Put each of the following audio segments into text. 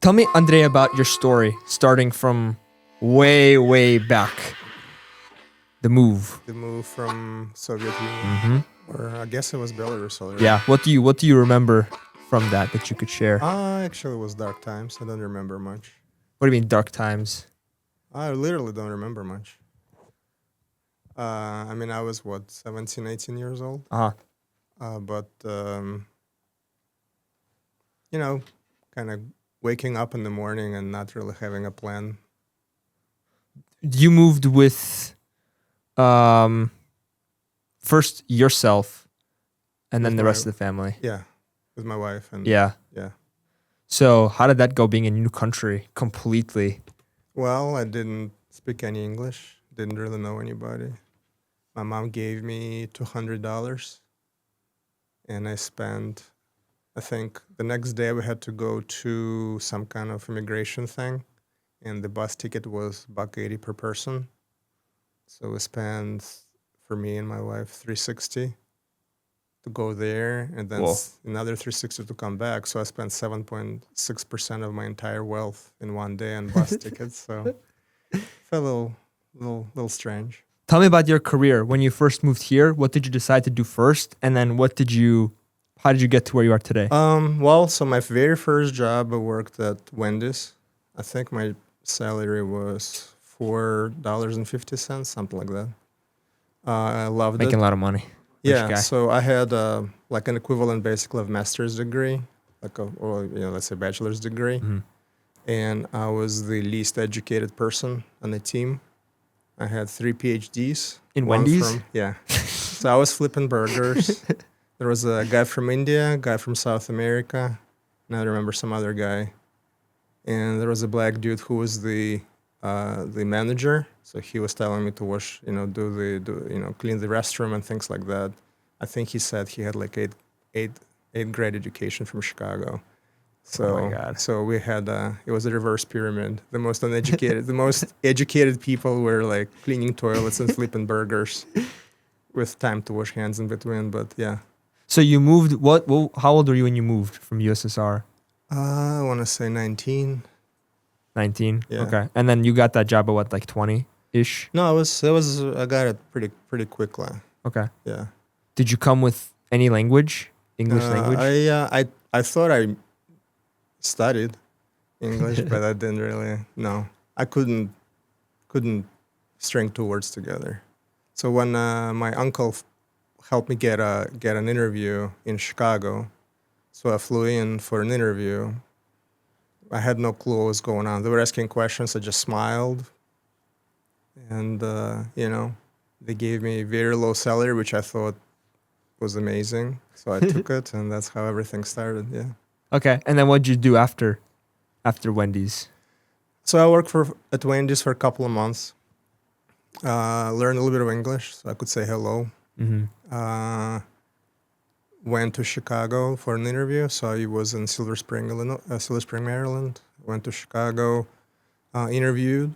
Tell me, Andrea, about your story, starting from way, way back. The move. The move from Soviet Union, Mm-hmm. or I guess it was Belarus already. Yeah. What do you remember from that you could share? Actually, it was dark times. I don't remember much. What do you mean dark times? I literally don't remember much. I mean, I was, 17, 18 years old? Uh-huh. But, you know, kind of waking up in the morning and not really having a plan. You moved with first yourself and then With the my- rest of the family. Yeah, with my wife. And Yeah. yeah. So how did that go being in a new country completely? Well, I didn't speak any English. Didn't really know anybody. My mom gave me $200, and I spent, I think, the next day we had to go to some kind of immigration thing, and the bus ticket was $1.80 per person. So we spent, for me and my wife, $360 to go there, and then Whoa. another $360 to come back. So I spent 7.6% of my entire wealth in one day on bus tickets. So it felt a little strange. Tell me about your career. When you first moved here, what did you decide to do first? And then how did you get to where you are today? Well, so my very first job, I worked at Wendy's. I think my salary was $4.50, something like that. I loved Making it. a lot of money. Rich Yeah, guy. so I had like an equivalent, basically, of master's degree, or let's say bachelor's degree, Mhm. and I was the least educated person on the team. I had 3 PhDs. In one Wendy's? Yeah. So I was flipping burgers. There was a guy from India, a guy from South America, and I remember some other guy. And there was a black dude who was the manager. So he was telling me to wash, clean the restroom and things like that. I think he said he had like eight grade education from Chicago. So, Oh my God. so we had it was a reverse pyramid. The most uneducated, the most educated people were like cleaning toilets and flipping burgers, with time to wash hands in between. But yeah, So you moved, how old were you when you moved from USSR? I want to say 19. 19? Yeah. Okay. And then you got that job at what, like 20-ish? No, I got it pretty quickly. Okay. Yeah. Did you come with any language? English language? I thought I studied English, but I didn't really. No, I couldn't string 2 words together. So when my uncle helped me get an interview in Chicago, so I flew in for an interview. I had no clue what was going on. They were asking questions. I just smiled, and they gave me a very low salary, which I thought was amazing. So I took it, and that's how everything started. Yeah. Okay. And then what did you do after Wendy's? So I worked at Wendy's for a couple of months. Learned a little bit of English, so I could say hello. Mm-hmm. Went to Chicago for an interview. So I was in Silver Spring, Maryland. Went to Chicago, interviewed,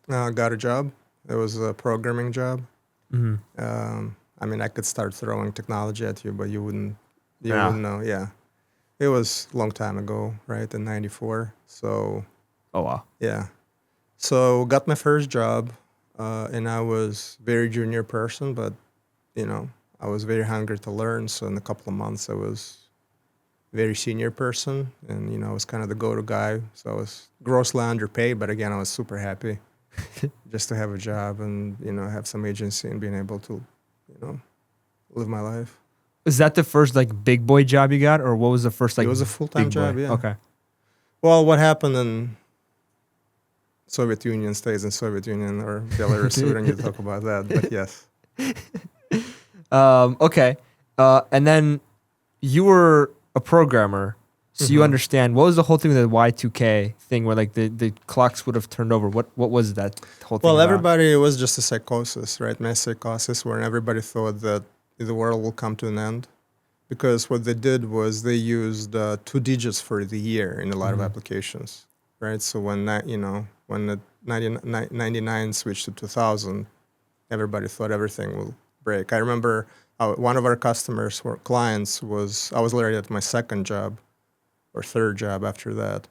got a job. It was a programming job. Mm-hmm. I mean, I could start throwing technology at you, but you wouldn't Yeah. know. Yeah, it was a long time ago, right? In '94. So Oh, wow. yeah. So got my first job, and I was very junior person, but I was very hungry to learn. So in a couple of months, I was very senior person, and I was kind of the go-to guy. So I was grossly underpaid, but again, I was super happy just to have a job and have some agency and being able to live my life. Was that the first like big boy job you got, or what was the first like? It was a full-time big job. boy? Yeah. Okay. Well, what happened in Soviet Union stays in Soviet Union, or Belarus. We don't need to talk about that, but yes. Okay. And then you were a programmer, so you understand what was the whole thing with the Y2K thing, where like the clocks would have turned over. What was that whole thing? Well, about? everybody, it was just a psychosis, right? Mass psychosis, where everybody thought that the world will come to an end. Because what they did was they used 2 digits for the year in a lot of applications, right? So when the 99 switched to 2000, everybody thought everything will break. I remember one of our customers or clients I was already at my second job, or third job after that.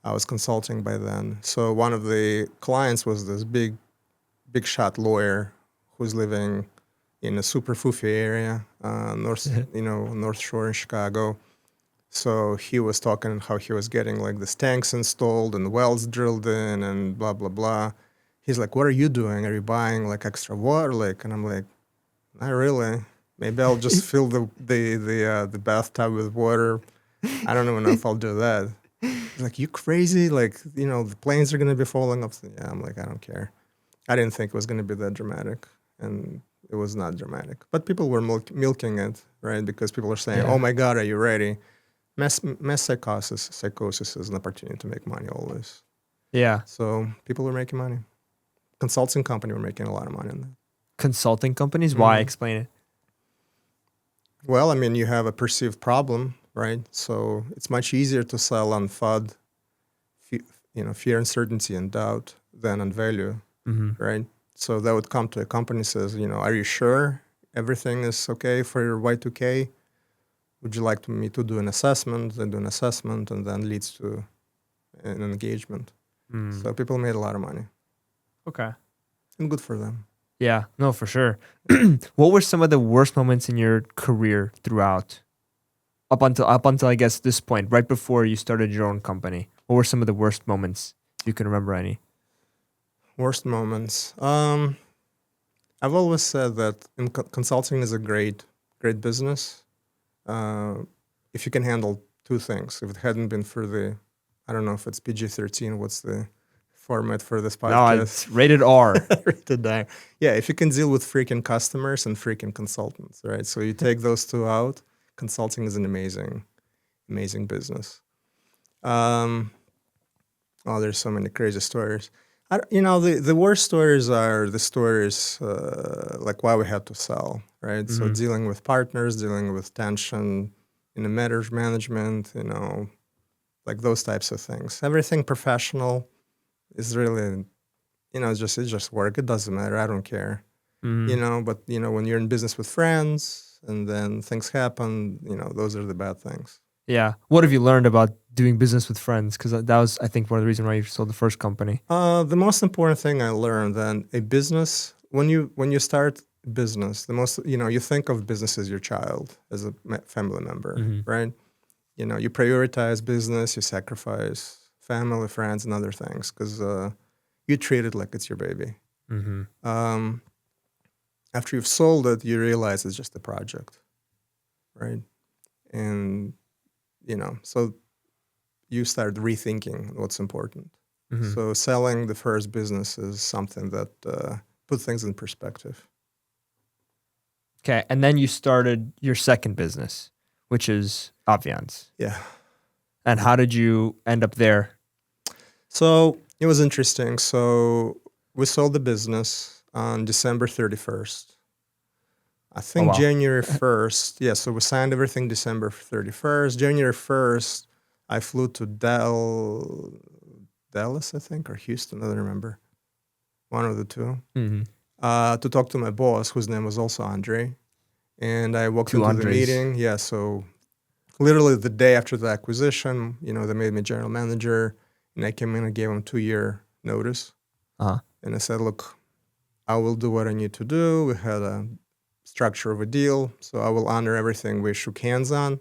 I was consulting by then. So one of the clients was this big shot lawyer who's living in a super foofy area, North Shore in Chicago. So he was talking how he was getting like the tanks installed and wells drilled in and blah blah blah. He's like, "What are you doing? Are you buying like extra water?" Like, and I'm like, "Not really. Maybe I'll just fill the bathtub with water. I don't even know if I'll do that." He's like, "You crazy? Like, the planes are gonna be falling off." Yeah, I'm like, I don't care. I didn't think it was gonna be that dramatic, and it was not dramatic. But people were milking it, right? Because people are saying, Yeah. "Oh my God, are you ready?" Mass psychosis is an opportunity to make money always. Yeah. So people were making money. Consulting company were making a lot of money on that. Consulting companies? Why? Mhm. Explain it. Well, I mean, you have a perceived problem, right? So it's much easier to sell on FUD, fear, uncertainty, and doubt than on value, Mm-hmm. right? So that would come to a company says, are you sure everything is okay for your Y2K? Would you like me to do an assessment? They do an assessment, and then leads to an engagement. Mm. So people made a lot of money, Okay. and good for them. Yeah. No, for sure. What were some of the worst moments in your career throughout? Up until I guess this point, right before you started your own company. What were some of the worst moments? If you can remember any. Worst moments. I've always said that consulting is a great business. If you can handle two things. If it hadn't been for I don't know if it's PG-13, what's the format for this No, podcast? it's rated R. Rated R. Yeah, if you can deal with freaking customers and freaking consultants, right? So you take those two out, consulting is an amazing business. There's so many crazy stories. The worst stories are the stories like why we had to sell, right? So Mhm. dealing with partners, dealing with tension in the matters management, like those types of things. Everything professional is really, it's just work. It doesn't matter. I don't care, Mhm. But when you're in business with friends and then things happen, those are the bad things. Yeah. What have you learned about doing business with friends? Because that was, I think, one of the reasons why you sold the first company. The most important thing I learned then a business when you start business, the most you think of business as your child, as a family member, Mhm. right? You prioritize business, you sacrifice family, friends, and other things because you treat it like it's your baby. Mhm. After you've sold it, you realize it's just a project, right? And so you start rethinking what's important. Mhm. So selling the first business is something that put things in perspective. Okay. And then you started your second business, which is Aviance. Yeah. And how did you end up there? So it was interesting. So we sold the business on December 31st. I think wow. January 1st. Yeah, so we signed everything December 31st. January 1st, I flew to Dallas, I think, or Houston. I don't remember. One of the two. Mhm. To talk to my boss, whose name was also Andre. And I walked Two into the Andres. meeting. Yeah, so literally the day after the acquisition, they made me general manager. And I came in and gave them 2-year notice. Uh-huh. And I said, look, I will do what I need to do. We had a structure of a deal, so I will honor everything we shook hands on.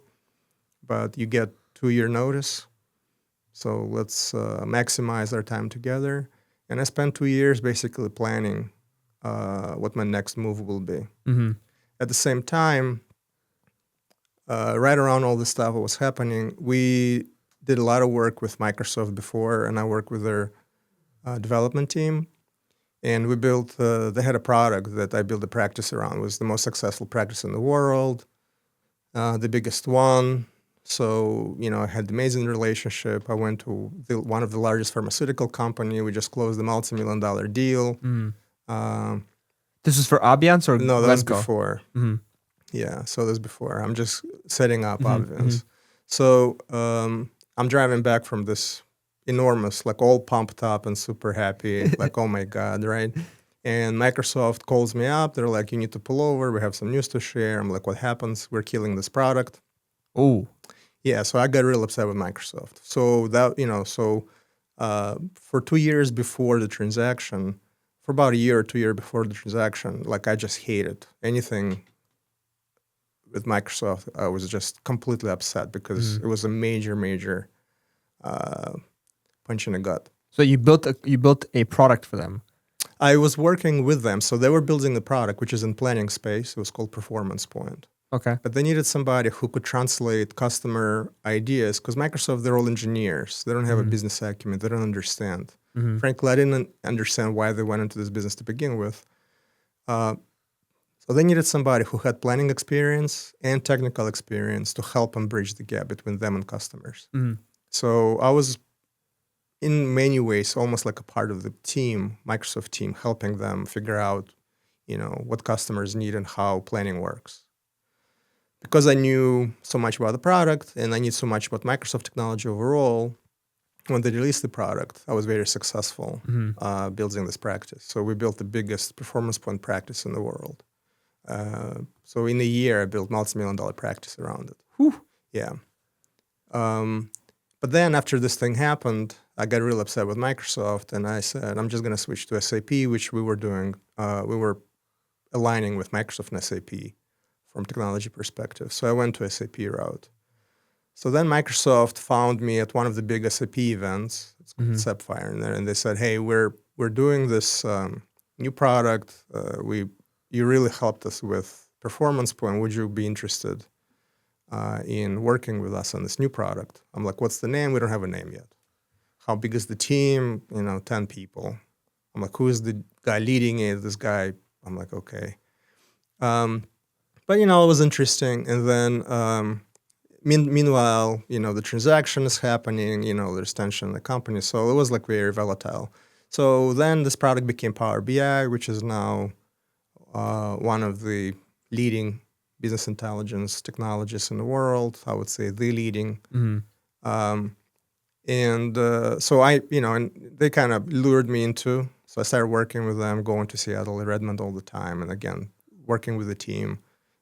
But you get 2-year notice. So let's maximize our time together. And I spent 2 years basically planning what my next move will be. Mm-hmm. At the same time, right around all this stuff that was happening, we did a lot of work with Microsoft before, and I worked with their development team. And we built, they had a product that I built a practice around. It was the most successful practice in the world, the biggest one. So, I had an amazing relationship. I went to one of the largest pharmaceutical company. We just closed a multi-million-dollar deal. Mm. Um, This is for Aviance or no, that was Glencoe? before. Mm-hmm. Yeah, so that's before. I'm just setting up Mm-hmm. Aviance. So I'm driving back from this enormous, like all pumped up and super happy, like, oh my God, right? And Microsoft calls me up. They're like, you need to pull over. We have some news to share. I'm like, what happens? We're killing this product. Oh. Yeah, so I got real upset with Microsoft. So that for 2 years before the transaction, for about a year or 2 years before the transaction, like I just hated anything with Microsoft. I was just completely upset because Mhm. it was a major uh, punch in the gut. So you built a product for them. I was working with them, so they were building the product, which is in planning space. It was called Performance Point. Okay. But they needed somebody who could translate customer ideas because Microsoft, they're all engineers. They don't have a Mhm. business acumen. They don't understand. Mhm. Frankly, I didn't understand why they went into this business to begin with. Uh, so they needed somebody who had planning experience and technical experience to help them bridge the gap between them and customers. Mhm. So I was, in many ways, almost like a part of the team, Microsoft team, helping them figure out, what customers need and how planning works. Because I knew so much about the product and I knew so much about Microsoft technology overall, when they released the product, I was very successful Mhm. building this practice. So we built the biggest performance point practice in the world. So in a year, I built multi-million-dollar practice around it. Whew. Yeah. Um, but then after this thing happened, I got real upset with Microsoft, and I said, I'm just going to switch to SAP, which we were doing. We were aligning with Microsoft and SAP from technology perspective. So I went to SAP route. So then Microsoft found me at one of the big SAP events. It's called Mhm. Sapphire, and they said, "Hey, we're doing this new product. You really helped us with Performance Point. Would you be interested in working with us on this new product?" I'm like, "What's the name? We don't have a name yet. How big is the team? 10 people." I'm like, "Who is the guy leading it? This guy." I'm like, "Okay." Um, but it was interesting. And then meanwhile, the transaction is happening. There's tension in the company, so it was like very volatile. So then this product became Power BI, which is now one of the leading business intelligence technologies in the world. I would say the leading. Mhm. Um, and so and they kind of lured me into. So I started working with them, going to Seattle and Redmond all the time, and again working with the team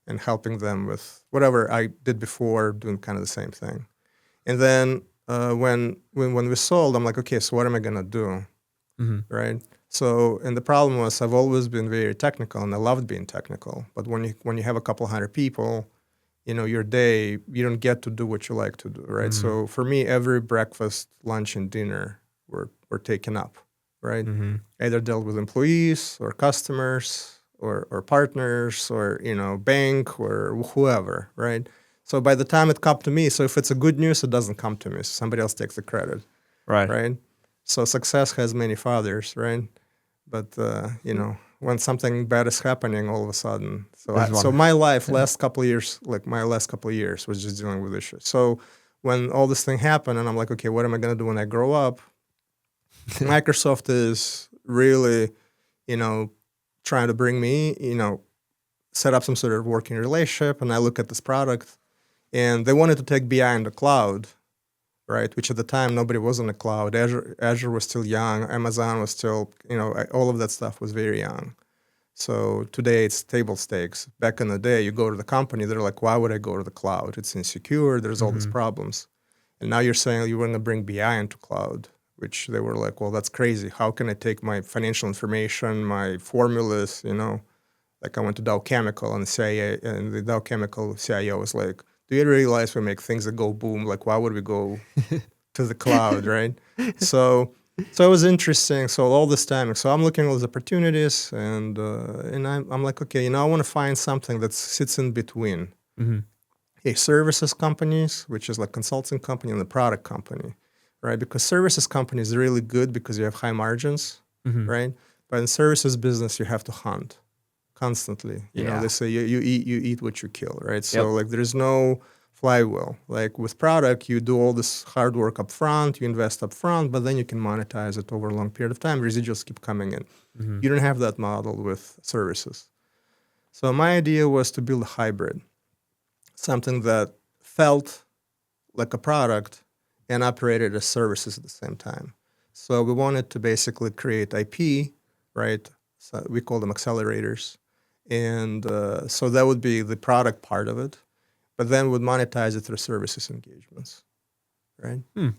and helping them with whatever I did before, doing kind of the same thing. And then when we sold, I'm like, okay, so what am I gonna do, Mhm. right? So, and the problem was I've always been very technical, and I loved being technical. But when you have a couple hundred people, your day, you don't get to do what you like to do, right? Mhm. So for me, every breakfast, lunch, and dinner were taken up, right? Mhm. Either dealt with employees or customers or partners or bank or whoever, right? So by the time it come to me, so if it's a good news, it doesn't come to me. So somebody else takes the credit, Right. right? So success has many fathers, right? But when something bad is happening, all of a sudden, There's so one. my life last couple of years, like my last couple of years, was just dealing with issues. So when all this thing happened, and I'm like, okay, what am I gonna do when I grow up? Microsoft is really, you know, trying to bring me, set up some sort of working relationship, and I look at this product, and they wanted to take BI in the cloud, right? Which at the time nobody was in the cloud. Azure was still young. Amazon was still, all of that stuff was very young. So today it's table stakes. Back in the day, you go to the company, they're like, why would I go to the cloud? It's insecure. There's all these Mhm. problems. And now you're saying you want to bring BI into cloud, which they were like, well, that's crazy. How can I take my financial information, my formulas, like I went to Dow Chemical and the Dow Chemical CIO was like, do you realize we make things that go boom? Like, why would we go to the cloud, right? So, so it was interesting. So all this time, so I'm looking at all these opportunities, and I'm like, okay, I want to find something that sits in between Mhm. a services companies, which is like consulting company, and the product company, right? Because services company is really good because you have high margins, Mhm. right? But in services business, you have to hunt constantly. They Yeah. say you eat what you kill, right? So Yep. like there's no flywheel. Like with product, you do all this hard work up front, you invest up front, but then you can monetize it over a long period of time. Residuals keep coming in. Mhm. You don't have that model with services. So my idea was to build a hybrid, something that felt like a product and operated as services at the same time. So we wanted to basically create IP, right? So we call them accelerators. And so that would be the product part of it. but then would monetize it through services engagements, right? Hmm.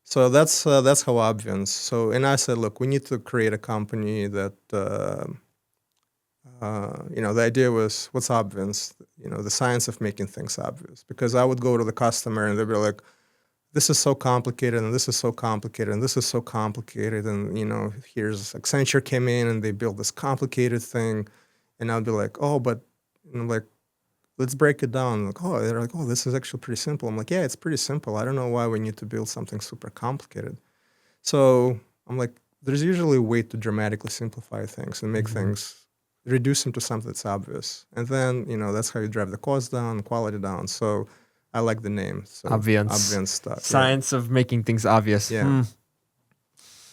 So that's how Obviance. So and I said, look, we need to create a company that the idea was what's Obviance, the science of making things obvious. Because I would go to the customer and they'd be like, this is so complicated and this is so complicated and this is so complicated and here's Accenture came in and they built this complicated thing, and I'd be like, oh, but like, let's break it down. Like, oh, they're like, oh, this is actually pretty simple. I'm like, yeah, it's pretty simple. I don't know why we need to build something super complicated. So I'm like, there's usually a way to dramatically simplify things and make things, reduce them to something that's obvious. And then, that's how you drive the cost down, quality down. So I like the name. So Obviance. stuff. Science of making things obvious. Yeah.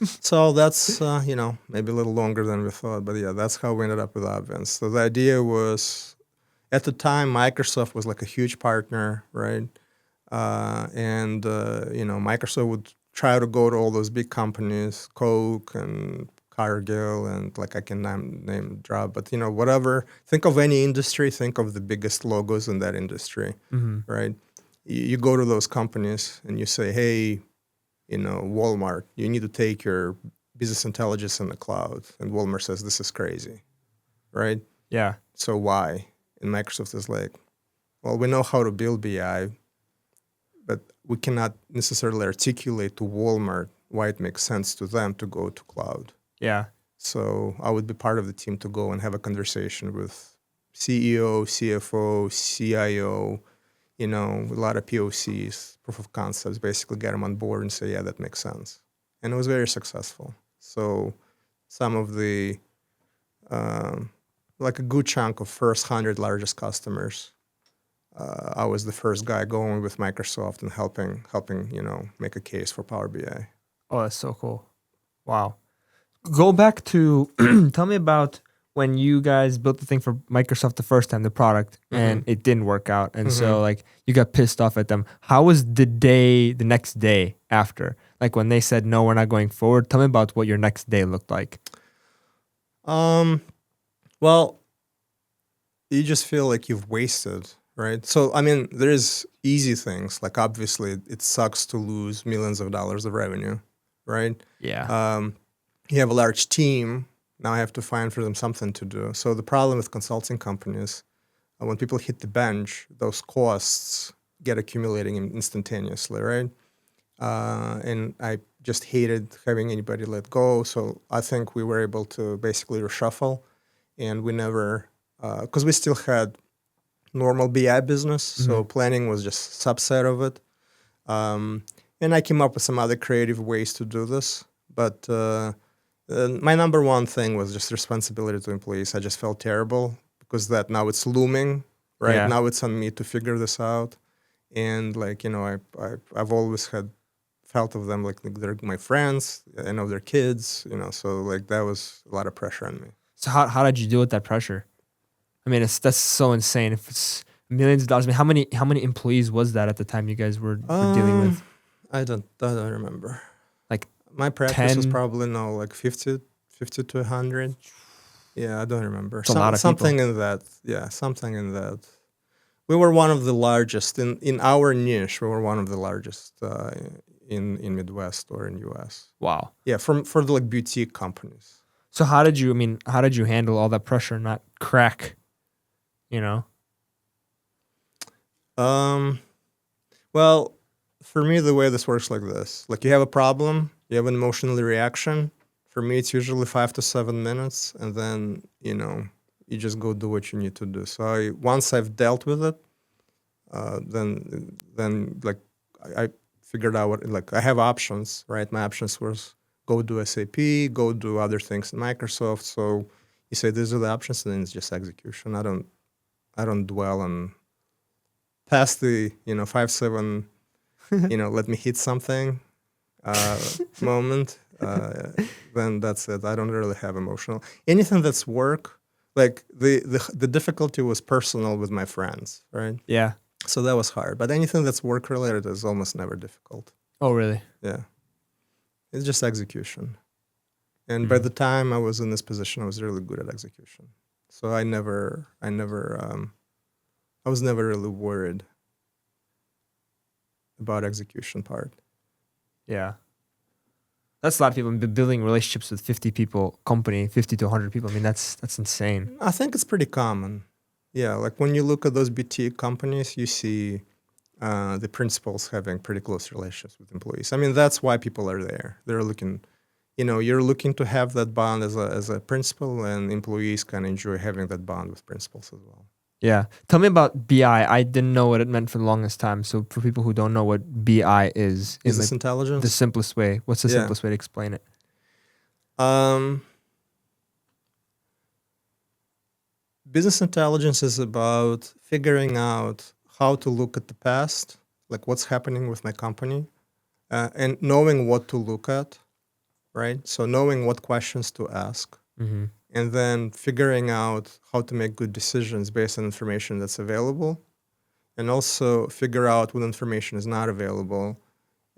So that's, maybe a little longer than we thought. But yeah, that's how we ended up with Obviance. So the idea was, at the time, Microsoft was like a huge partner, right? Microsoft would try to go to all those big companies, Coke and Cargill, and like I can name drop, but whatever. Think of any industry. Think of the biggest logos in that industry, right? You go to those companies and you say, hey, Walmart, you need to take your business intelligence in the cloud, and Walmart says this is crazy, right? Yeah. So why? And Microsoft is like, well, we know how to build BI, but we cannot necessarily articulate to Walmart why it makes sense to them to go to cloud. Yeah. So I would be part of the team to go and have a conversation with CEO, CFO, CIO, a lot of POCs, proof of concepts, basically get them on board and say, yeah, that makes sense. And it was very successful. So some of the, like a good chunk of first 100 largest customers, I was the first guy going with Microsoft and helping, make a case for Power BI. Oh, that's so cool. Wow. Go back to, tell me about when you guys built the thing for Microsoft the first time, the product, and it didn't work out. And so like you got pissed off at them. How was the next day after? Like when they said, no, we're not going forward. Tell me about what your next day looked like. Well, you just feel like you've wasted, right? So, I mean, there's easy things. Like obviously it sucks to lose millions of dollars of revenue, right? Yeah. You have a large team. Now I have to find for them something to do. So the problem with consulting companies, when people hit the bench, those costs get accumulating instantaneously, right? And I just hated having anybody let go. So I think we were able to basically reshuffle, and we never, because we still had normal BI business, so planning was just a subset of it. And I came up with some other creative ways to do this, but my number one thing was just responsibility to employees. I just felt terrible because that now it's looming, right? Yeah. Now it's on me to figure this out. And like, I've always felt of them like they're my friends. I know their kids, so like that was a lot of pressure on me. So how did you deal with that pressure? I mean, that's so insane. If it's millions of dollars, I mean, how many employees was that at the time you guys were dealing with? I don't remember. Like my practice was 10? probably like 50 to 100. Yeah, I don't remember. It's a lot of something people. in that. Yeah, something in that. We were one of the largest in our niche. We were one of the largest in Midwest or in US. Wow. Yeah, for the like boutique companies. So how did you handle all that pressure and not crack? Well, for me, the way this works like this: like you have a problem, you have an emotional reaction. For me, it's usually 5 to 7 minutes, and then you just go do what you need to do. So once I've dealt with it, then like I figured out what, like I have options, right? My options was go do SAP, go do other things in Microsoft. So you say these are the options, and then it's just execution. I don't dwell on past the 5-7 let me hit something moment. Then that's it. I don't really have emotional anything that's work. Like the difficulty was personal with my friends, right? Yeah. So that was hard. But anything that's work related is almost never difficult. Oh, really? Yeah, it's just execution. And by the time I was in this position, I was really good at execution. So I was never really worried. about execution part. Yeah. That's a lot of people building relationships with 50 people, company, 50 to 100 people. I mean, that's insane. I think it's pretty common. Yeah, like when you look at those boutique companies, you see the principals having pretty close relationships with employees. I mean, that's why people are there. They're looking, you're looking to have that bond as a principal, and employees can enjoy having that bond with principals as well. Yeah. Tell me about BI. I didn't know what it meant for the longest time. So for people who don't know what BI is, in Business like intelligence? the simplest way, what's the Yeah. simplest way to explain it? Business intelligence is about figuring out how to look at the past, like what's happening with my company, and knowing what to look at, right? So knowing what questions to ask, Mm-hmm. and then figuring out how to make good decisions based on information that's available, and also figure out what information is not available,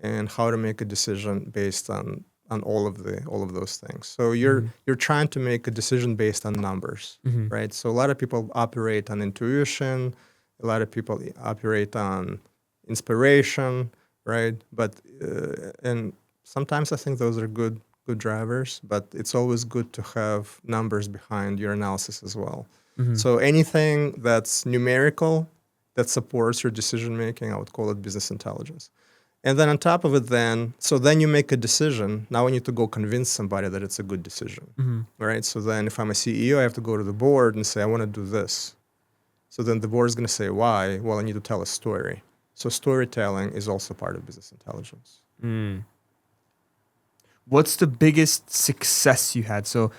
and how to make a decision based on all of those things. So you're trying to make a decision based on numbers, Mm-hmm. right? So a lot of people operate on intuition, a lot of people operate on inspiration, right? But and sometimes I think those are good drivers, but it's always good to have numbers behind your analysis as well. Mm-hmm. So anything that's numerical that supports your decision making, I would call it business intelligence. And then on top of it, then you make a decision. Now I need to go convince somebody that it's a good decision, Mm-hmm. right? So then if I'm a CEO, I have to go to the board and say, I want to do this. So then the board is going to say, why? Well, I need to tell a story. So storytelling is also part of business intelligence. Mm. What's the biggest success you had? So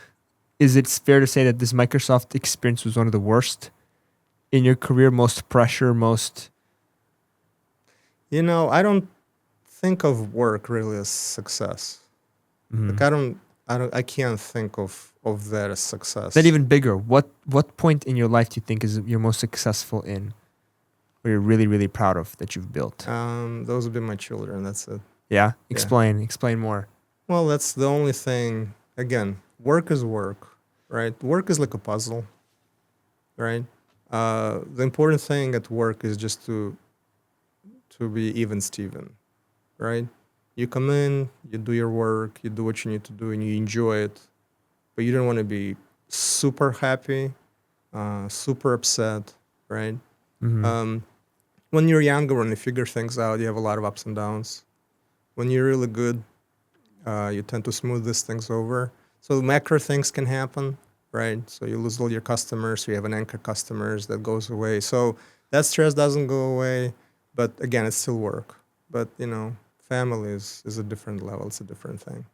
is it fair to say that this Microsoft experience was one of the worst in your career? Most pressure, most... I don't think of work really as success. Mm-hmm. Like I can't think of that as success. Then even bigger, what point in your life do you think is you're most successful in, or you're really, really proud of that you've built? Those would be my children. That's it. Yeah? Explain more. Well, that's the only thing. Again, work is work, right? Work is like a puzzle, right? The important thing at work is just to be even Steven, right? You come in, you do your work, you do what you need to do, and you enjoy it, but you don't want to be super happy, super upset, right? Mm-hmm. When you're younger, when you figure things out, you have a lot of ups and downs. When you're really good, you tend to smooth these things over. So macro things can happen, right? So you lose all your customers, you have an anchor customers that goes away. So that stress doesn't go away, but again, it's still work. But family is a different level. It's a different thing.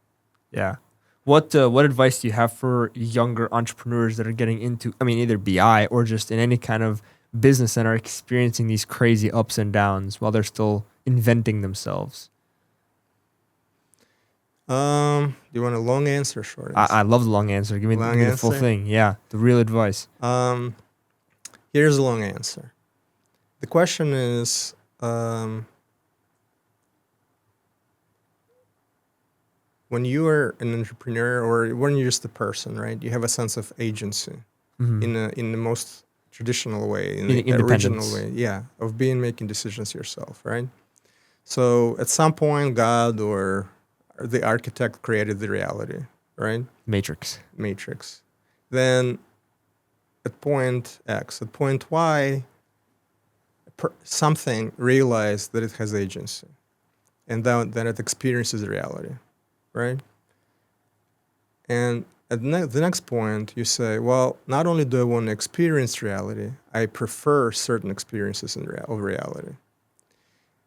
Yeah. What advice do you have for younger entrepreneurs that are getting into, I mean, either BI or just in any kind of business and are experiencing these crazy ups and downs while they're still inventing themselves? Do you want a long answer or short answer? I love the long answer. Give me the full thing. Yeah, the real advice. Here's a long answer. The question is, when you are an entrepreneur or when you're just a person, right? You have a sense of agency in the most traditional way, in the original way, of making decisions yourself, right? So at some point, God or the architect created the reality, right? Matrix. Then at point X, at point Y, something realized that it has agency, and then it experiences reality, right? And at the next point, you say, well, not only do I want to experience reality, I prefer certain experiences of reality.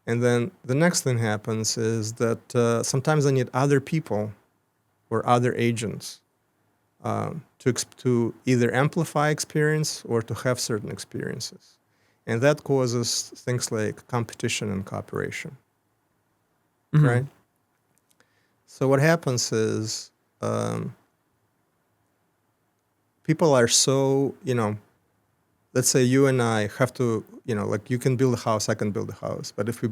And then the next thing happens is that sometimes I need other people or other agents to either amplify experience or to have certain experiences. And that causes things like competition and cooperation, right? So what happens is people are so, let's say you and I have to, like you can build a house, I can build a house. But if we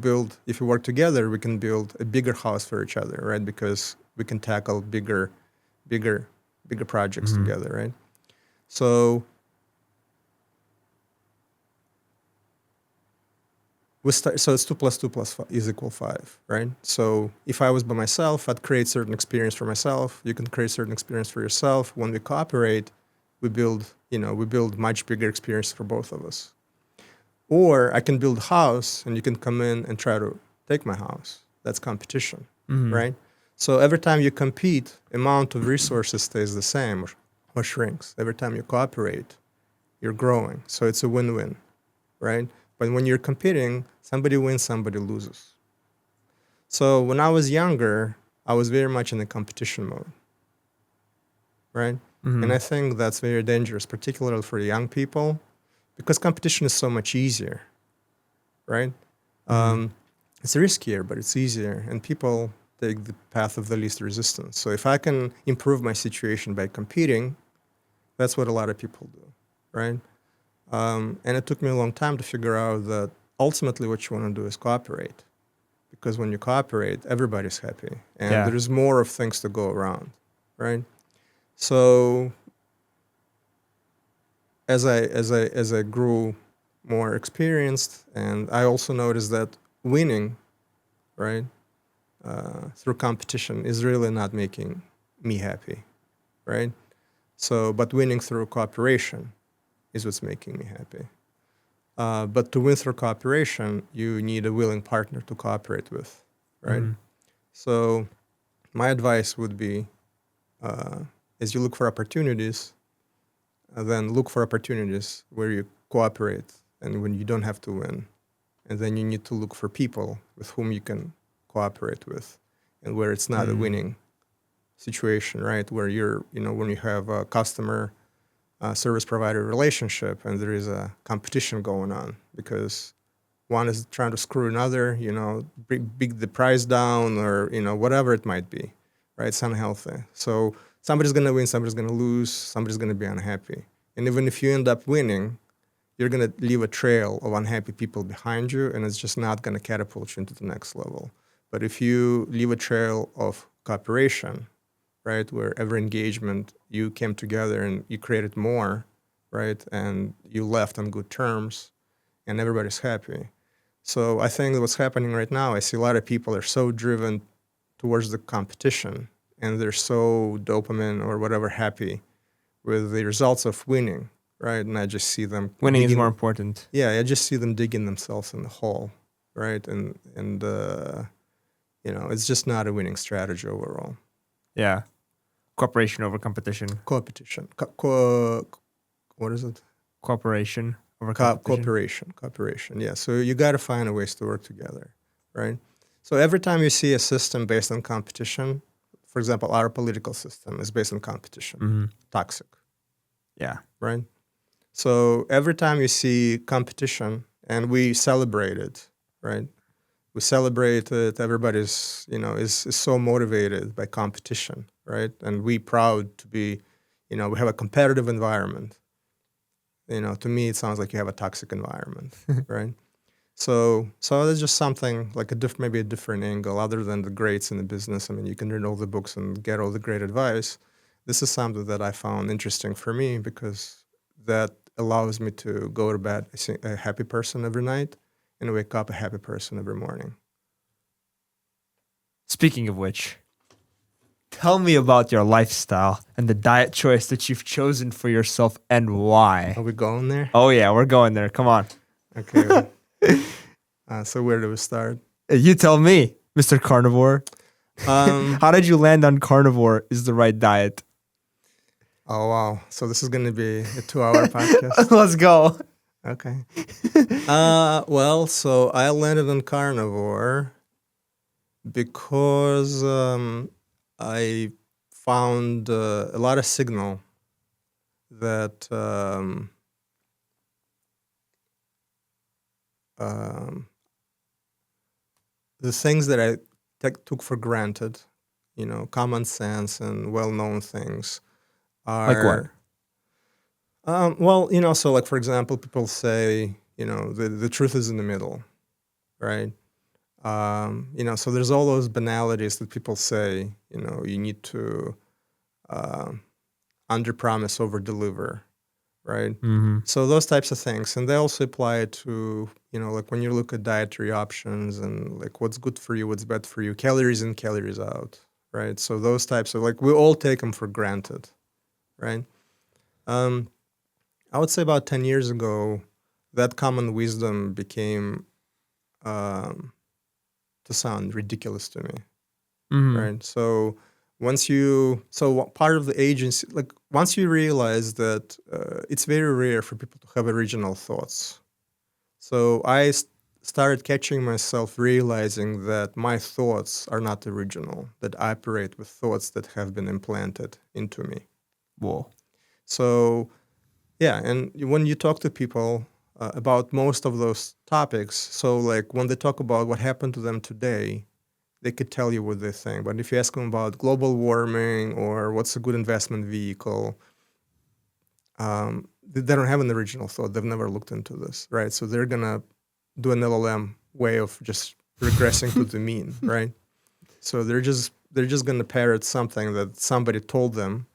work together, we can build a bigger house for each other, right? Because we can tackle bigger projects together, right? So so it's 2 plus 2 plus 5 is equal 5, right? So if I was by myself, I'd create certain experience for myself. You can create certain experience for yourself. When we cooperate, we build much bigger experience for both of us. Or I can build a house and you can come in and try to take my house. That's competition, right? So every time you compete, amount of resources stays the same or shrinks. Every time you cooperate, you're growing. So it's a win-win, right? But when you're competing, somebody wins, somebody loses. So when I was younger, I was very much in the competition mode, right? And I think that's very dangerous, particularly for young people, because competition is so much easier, right? It's riskier, but it's easier, and people take the path of the least resistance. So if I can improve my situation by competing, that's what a lot of people do, right? And it took me a long time to figure out that ultimately what you want to do is cooperate, because when you cooperate, everybody's happy, and there's more of things to go around, right? So as I grew more experienced, and I also noticed that winning, right, through competition is really not making me happy, right? So, but winning through cooperation is what's making me happy. But to win through cooperation, you need a willing partner to cooperate with, right? So my advice would be, as you look for opportunities, then look for opportunities where you cooperate and when you don't have to win. And then you need to look for people with whom you can cooperate with and where it's not a winning situation, right? Where when you have a customer service provider relationship and there is a competition going on because one is trying to screw another, bring the price down or, whatever it might be, right? It's unhealthy. So somebody's going to win, somebody's going to lose, somebody's going to be unhappy. And even if you end up winning, you're going to leave a trail of unhappy people behind you, and it's just not going to catapult you into the next level. But if you leave a trail of cooperation, right, where every engagement you came together and you created more, right, and you left on good terms, and everybody's happy. So I think what's happening right now, I see a lot of people are so driven towards the competition, and they're so dopamine or whatever happy with the results of winning, right? And I just see them Winning is more important. Yeah, I just see them digging themselves in the hole, right? And it's just not a winning strategy overall. Yeah, cooperation over competition. Competition. What is it? Cooperation over competition. Cooperation. Yeah. So you got to find ways to work together, right? So every time you see a system based on competition, for example, our political system is based on competition, toxic. Yeah. Right. So every time you see competition, and we celebrate it, right? We celebrate it. Everybody's, is so motivated by competition, right? And we proud to be, we have a competitive environment. To me, it sounds like you have a toxic environment, right? So there's just something like maybe a different angle other than the greats in the business. I mean, you can read all the books and get all the great advice. This is something that I found interesting for me because that allows me to go to bed a happy person every night and wake up a happy person every morning. Speaking of which, tell me about your lifestyle and the diet choice that you've chosen for yourself and why. Are we going there? Oh, yeah, we're going there. Come on. Okay. So where do we start? You tell me, Mr. Carnivore. How did you land on carnivore is the right diet? Oh, wow. So this is going to be a 2-hour podcast. Let's go. Okay. So I landed on carnivore because I found a lot of signal that the things that I took for granted, common sense and well-known things are... Like what? So like, for example, people say, the truth is in the middle, right? So there's all those banalities that people say, you need to under-promise, over-deliver. right? Mm-hmm. So those types of things, and they also apply to, like when you look at dietary options and like what's good for you, what's bad for you, calories in, calories out, right? So those types of, like, we all take them for granted, right? Um, I would say about 10 years ago, that common wisdom became um, to sound ridiculous to me, Mm-hmm. right? So part of the agency, like once you realize that it's very rare for people to have original thoughts. So started catching myself realizing that my thoughts are not original, that I operate with thoughts that have been implanted into me. Whoa. So, yeah, and when you talk to people about most of those topics, so like when they talk about what happened to them today, they could tell you what they think. But if you ask them about global warming or what's a good investment vehicle, they don't have an original thought. They've never looked into this, right? So they're gonna do an LLM way of just regressing to the mean, right? So they're just gonna parrot something that somebody told them.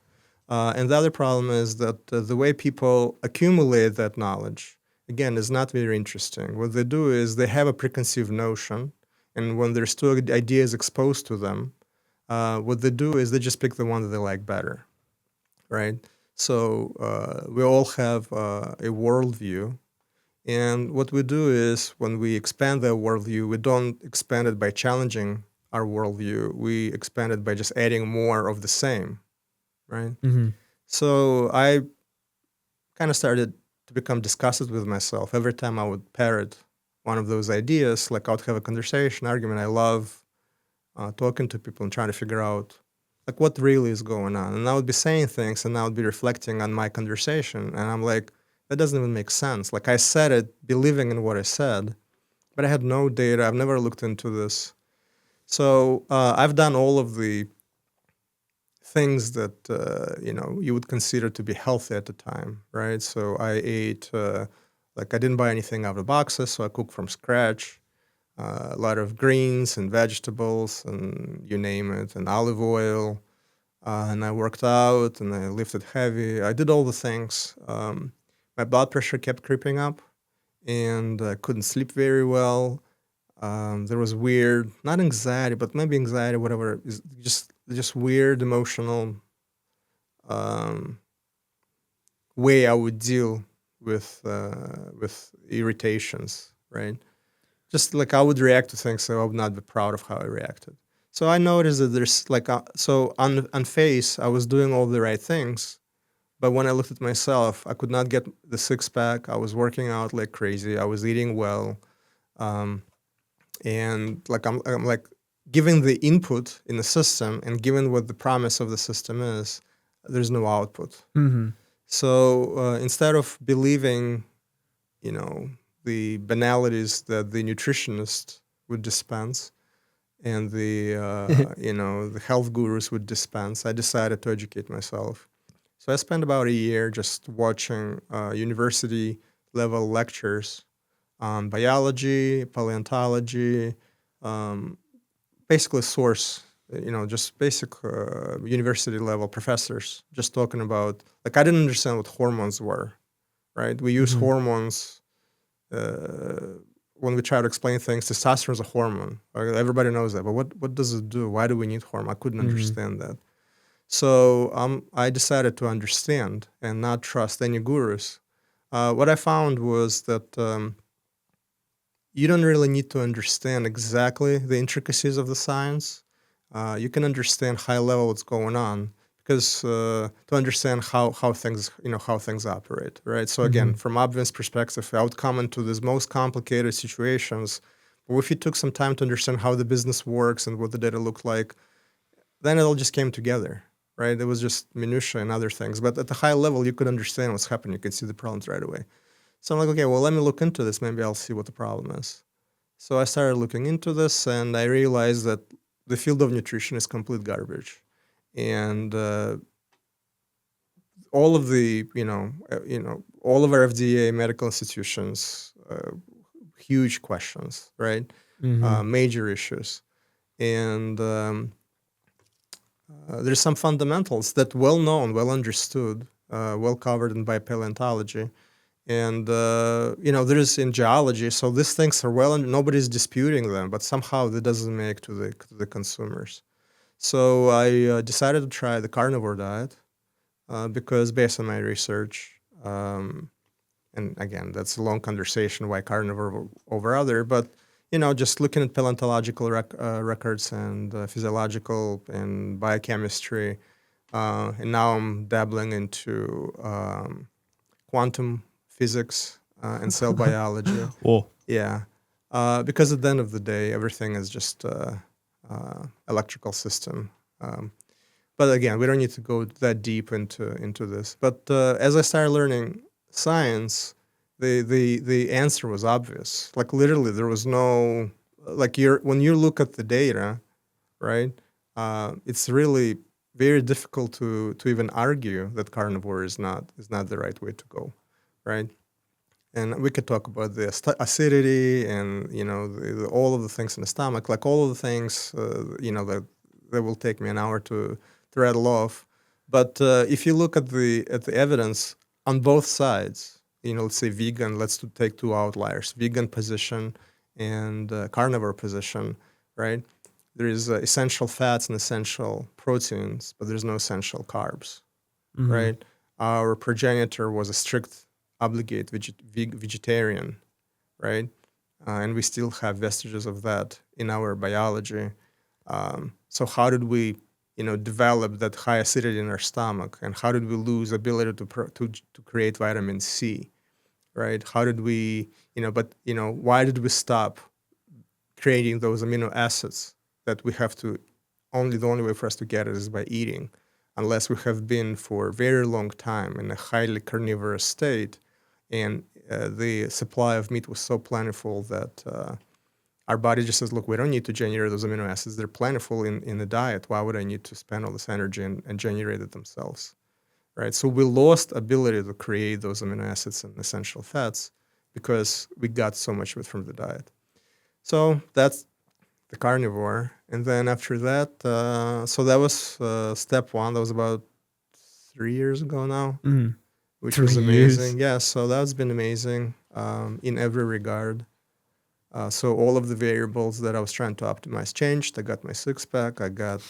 And the other problem is that the way people accumulate that knowledge, again, is not very interesting. What they do is they have a preconceived notion, and when there's two ideas exposed to them, what they do is they just pick the one that they like better, right? So we all have a worldview, and what we do is when we expand that worldview, we don't expand it by challenging our worldview. We expand it by just adding more of the same, right? Mm-hmm. So I kind of started to become disgusted with myself every time I would parrot one of those ideas. Like I would have a conversation, argument. I love talking to people and trying to figure out like what really is going on. And I would be saying things, and I would be reflecting on my conversation, and I'm like, that doesn't even make sense. Like I said it, believing in what I said, but I had no data. I've never looked into this. So I've done all of the things that you would consider to be healthy at the time, right? So I ate like I didn't buy anything out of boxes, so I cooked from scratch. A lot of greens and vegetables and you name it, and olive oil. And I worked out and I lifted heavy. I did all the things. My blood pressure kept creeping up, and I couldn't sleep very well. There was weird, not anxiety, but maybe anxiety, whatever, is just weird emotional um, way I would deal with irritations, right? Just like I would react to things, so I would not be proud of how I reacted. So I noticed that there's like so on face I was doing all the right things, but when I looked at myself, I could not get the six pack. I was working out like crazy. I was eating well, um, and like I'm like given the input in the system and given what the promise of the system is, there's no output. Mm-hmm. So instead of believing, you know, the banalities that the nutritionist would dispense and the the health gurus would dispense, I decided to educate myself. So I spent about a year just watching university level lectures on biology, paleontology, um, basically source, just basic university level professors just talking about, like, I didn't understand what hormones were, right? We use Mm-hmm. hormones when we try to explain things. Testosterone is a hormone. Everybody knows that, but what does it do? Why do we need hormone? I couldn't Mm-hmm. understand that. So I decided to understand and not trust any gurus. What I found was that you don't really need to understand exactly the intricacies of the science. You can understand high level what's going on, because to understand how things how things operate, right? So again, Mm-hmm. from Obvin's perspective, I would come into these most complicated situations. But if you took some time to understand how the business works and what the data looked like, then it all just came together, right? It was just minutia and other things. But at the high level, you could understand what's happening. You could see the problems right away. So I'm like, okay, well, let me look into this. Maybe I'll see what the problem is. So I started looking into this, and I realized that the field of nutrition is complete garbage, and all of the all of our FDA medical institutions, huge questions, right? Mm-hmm. Major issues, and there's some fundamentals that well known, well understood, well covered in by paleontology. And there's in geology, so these things are well, and nobody's disputing them, but somehow that doesn't make to the consumers. So I decided to try the carnivore diet because based on my research, and again, that's a long conversation why carnivore over other, but just looking at paleontological records and physiological and biochemistry, and now I'm dabbling into quantum physics and cell biology. Whoa. Yeah, because at the end of the day, everything is just electrical system. But again, we don't need to go that deep into this. But as I started learning science, the answer was obvious. Like literally, there was no like when you look at the data, right? It's really very difficult to even argue that carnivore is not the right way to go, right? And we could talk about the acidity and all of the things in the stomach, like all of the things that will take me an hour to rattle off. But if you look at the evidence on both sides, let's say vegan, take two outliers: vegan position and carnivore position, right? There is essential fats and essential proteins, but there's no essential carbs, Hmm. right? Our progenitor was a strict obligate vegetarian, right? And we still have vestiges of that in our biology. So how did we, develop that high acidity in our stomach, and how did we lose ability to create vitamin C, right? How did we, why did we stop creating those amino acids that we have to the only way for us to get it is by eating, unless we have been for a very long time in a highly carnivorous state, and the supply of meat was so plentiful that our body just says, look, we don't need to generate those amino acids. They're plentiful in the diet. Why would I need to spend all this energy and generate it themselves, right? So we lost ability to create those amino acids and essential fats because we got so much of it from the diet. So that's the carnivore. And then after that, so that was step one. That was about 3 years ago now, Mm. which was 3 years. amazing. Yeah, so that's been amazing in every regard. So all of the variables that I was trying to optimize changed. I got my six pack. I got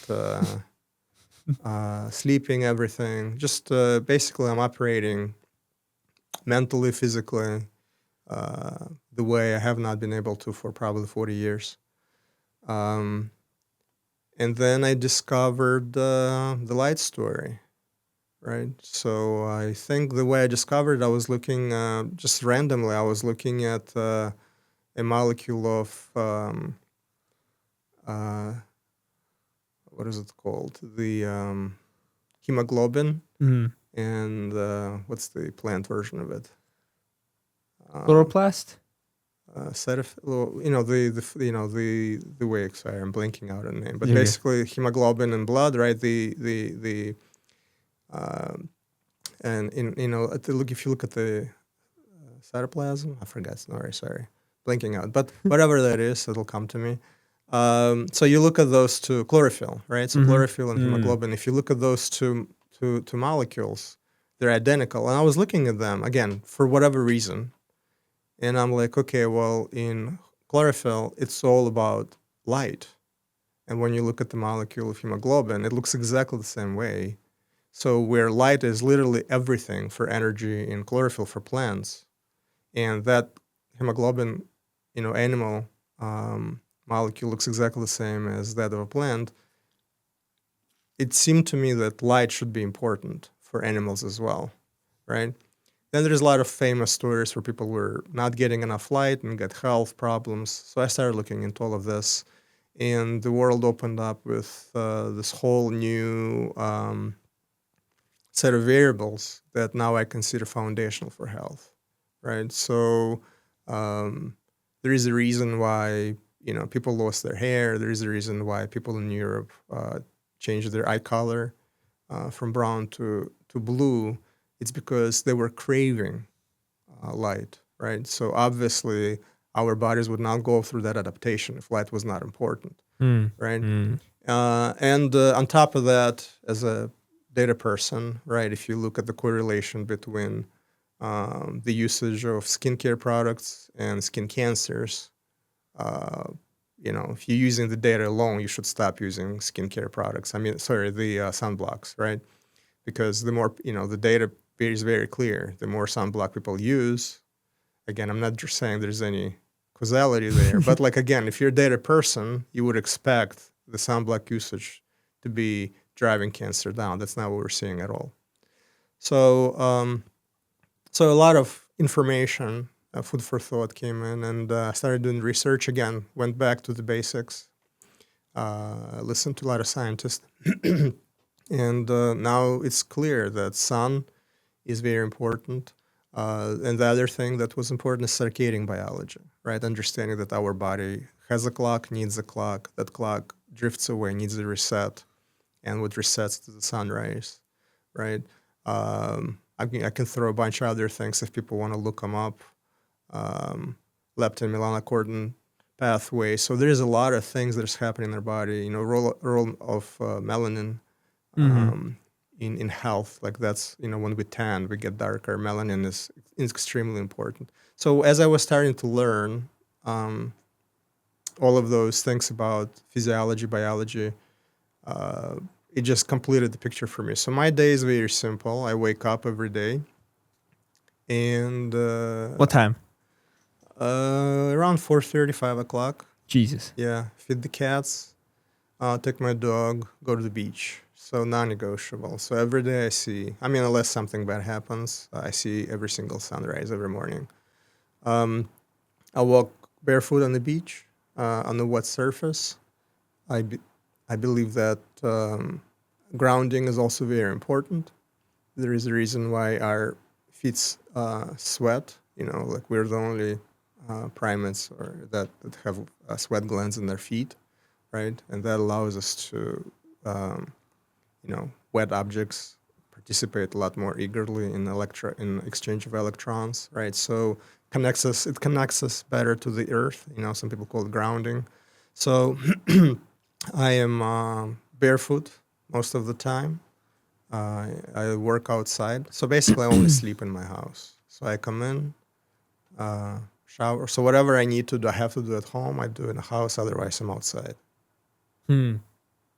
sleeping, everything. Just basically, I'm operating mentally, physically, the way I have not been able to for probably 40 years. Um, and then I discovered the light story, right? So I think the way I discovered, I was looking just randomly. I was looking at a molecule of uh, what is it called? The hemoglobin, Mm. and what's the plant version of it? Um, Chloroplast. well, the way. Sorry, I'm blanking out on the name. But You're good. basically, hemoglobin in blood, right? The um, and in look, if you look at the cytoplasm, I forgot. Sorry, blinking out. But whatever that is, it'll come to me. So you look at those two, chlorophyll, right? So Mm-hmm. chlorophyll and Mm. hemoglobin. If you look at those two molecules, they're identical. And I was looking at them again for whatever reason, and I'm like, okay, well, in chlorophyll, it's all about light, and when you look at the molecule of hemoglobin, it looks exactly the same way. So where light is literally everything for energy in chlorophyll for plants, and that hemoglobin, animal molecule looks exactly the same as that of a plant. It seemed to me that light should be important for animals as well, right? Then there's a lot of famous stories where people were not getting enough light and got health problems. So I started looking into all of this, and the world opened up with this whole new set of variables that now I consider foundational for health, right? So um, there is a reason why people lost their hair. There is a reason why people in Europe changed their eye color from brown to blue. It's because they were craving light, right? So obviously our bodies would not go through that adaptation if light was not important, Mm. right? Mm. And on top of that, as a data person, right? If you look at the correlation between the usage of skincare products and skin cancers, uh, if you're using the data alone, you should stop using skincare products. I mean, sorry, the sunblocks, right? Because the more, the data is very clear. The more sunblock people use, again, I'm not just saying there's any causality there, but like, again, if you're a data person, you would expect the sunblock usage to be driving cancer down. That's not what we're seeing at all. So a lot of information, food for thought came in, and started doing research again. Went back to the basics, listened to a lot of scientists, and now it's clear that sun is very important. And the other thing that was important is circadian biology, right? Understanding that our body has a clock, needs a clock. That clock drifts away, needs a reset, and what resets to the sun rays, right? I can throw a bunch of other things if people want to look them up. Leptin, melanocortin pathway. So there's a lot of things that's happening in our body. Role of melanin in health. Like that's when we tan, we get darker. Melanin is extremely important. So as I was starting to learn all of those things about physiology, biology, it just completed the picture for me. So my day is very simple. I wake up every day, and What time? around 4:30, 5 o'clock. Jesus. Yeah, feed the cats, take my dog, go to the beach. So non-negotiable. So every day I see. I mean, unless something bad happens, I see every single sunrise every morning. I walk barefoot on the beach, on the wet surface. I believe that grounding is also very important. There is a reason why our feet sweat. Like we're the only primates that have sweat glands in their feet, right? And that allows us to, wet objects participate a lot more eagerly in exchange of electrons, right? So it connects us better to the earth. Some people call it grounding. So I am barefoot most of the time. I work outside. So basically, I only sleep in my house. So I come in, shower. So whatever I need to do, I have to do at home. I do in the house. Otherwise, I'm outside.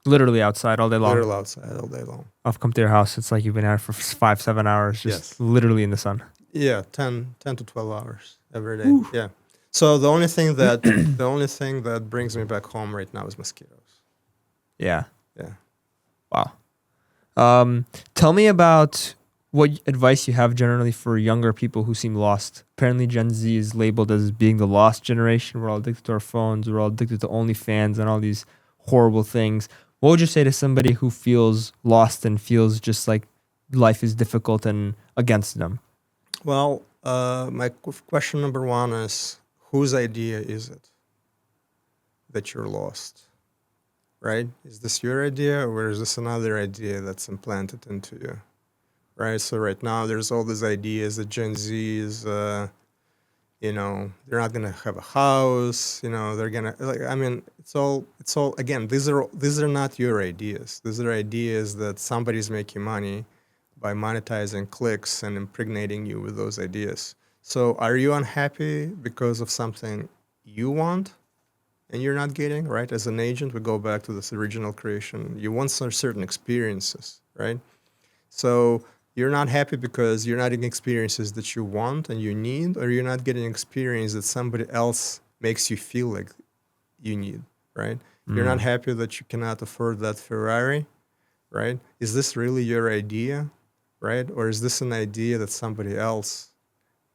Literally outside all day long. Literally outside all day long. I've come to your house. It's like you've been out for 5-7 hours, just Yes. literally in the sun. Yeah, 10 to 12 hours every day. Whew. Yeah. So the only thing that brings me back home right now is mosquitoes. Yeah. Yeah. Wow. Tell me about what advice you have generally for younger people who seem lost. Apparently, Gen Z is labeled as being the lost generation. We're all addicted to our phones. We're all addicted to OnlyFans and all these horrible things. What would you say to somebody who feels lost and feels just like life is difficult and against them? Well, my question number one is, whose idea is it that you're lost? Right? Is this your idea, or is this another idea that's implanted into you? Right? So right now there's all these ideas that Gen Z is, they're not gonna have a house. They're gonna it's all again. These are not your ideas. These are ideas that somebody's making money by monetizing clicks and impregnating you with those ideas. So are you unhappy because of something you want and you're not getting, right? As an agent, we go back to this original creation. You want certain experiences, right? So you're not happy because you're not getting experiences that you want and you need, or you're not getting experience that somebody else makes you feel like you need, right? You're not happy that you cannot afford that Ferrari, right? Is this really your idea, right? Or is this an idea that somebody else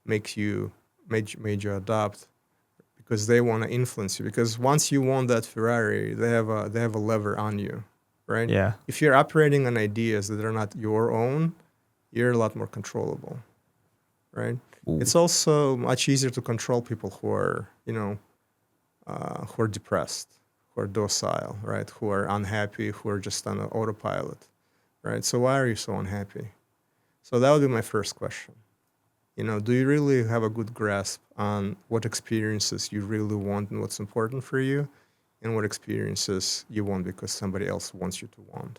made you adopt because they want to influence you? Because once you want that Ferrari, they have a lever on you, right? Yeah. If you're operating on ideas that are not your own, you're a lot more controllable, right? Ooh. It's also much easier to control people who are, who are depressed, who are docile, right? Who are unhappy, who are just on autopilot, right? So why are you so unhappy? So that would be my first question. Do you really have a good grasp on what experiences you really want and what's important for you, and what experiences you want because somebody else wants you to want?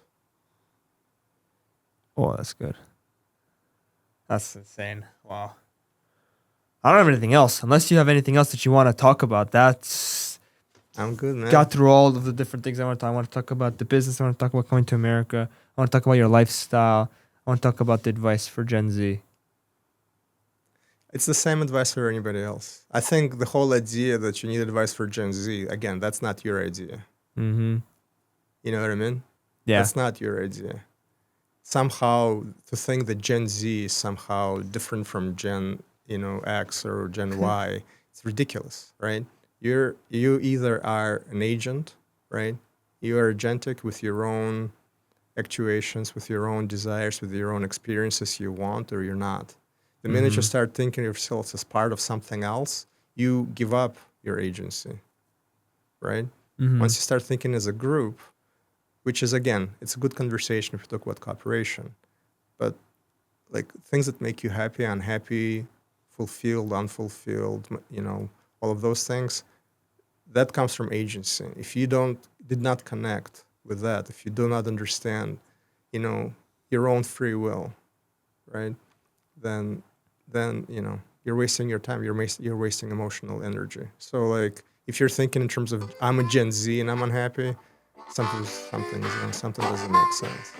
Oh, that's good. That's insane. Wow. I don't have anything else. Unless you have anything else that you want to talk about. That's I'm good, man. got through all of the different things I want to talk. I want to talk about the business. I want to talk about coming to America. I want to talk about your lifestyle. I want to talk about the advice for Gen Z. It's the same advice for anybody else. I think the whole idea that you need advice for Gen Z, again, that's not your idea. Mm-hmm. You know what I mean? Yeah. That's not your idea. Somehow to think that Gen Z is somehow different from Gen, X or Gen Y, it's ridiculous, right? You either are an agent, right? You are agentic with your own actuations, with your own desires, with your own experiences you want, or you're not. The minute you start thinking of yourself as part of something else, you give up your agency, right? Mm-hmm. Once you start thinking as a group, which is, again, it's a good conversation if you talk about cooperation, but like things that make you happy, unhappy, fulfilled, unfulfilled, all of those things, that comes from agency. If you did not connect with that, if you do not understand, your own free will, right? Then you're wasting your time. You're wasting emotional energy. So like if you're thinking in terms of I'm a Gen Z and I'm unhappy, something doesn't make sense.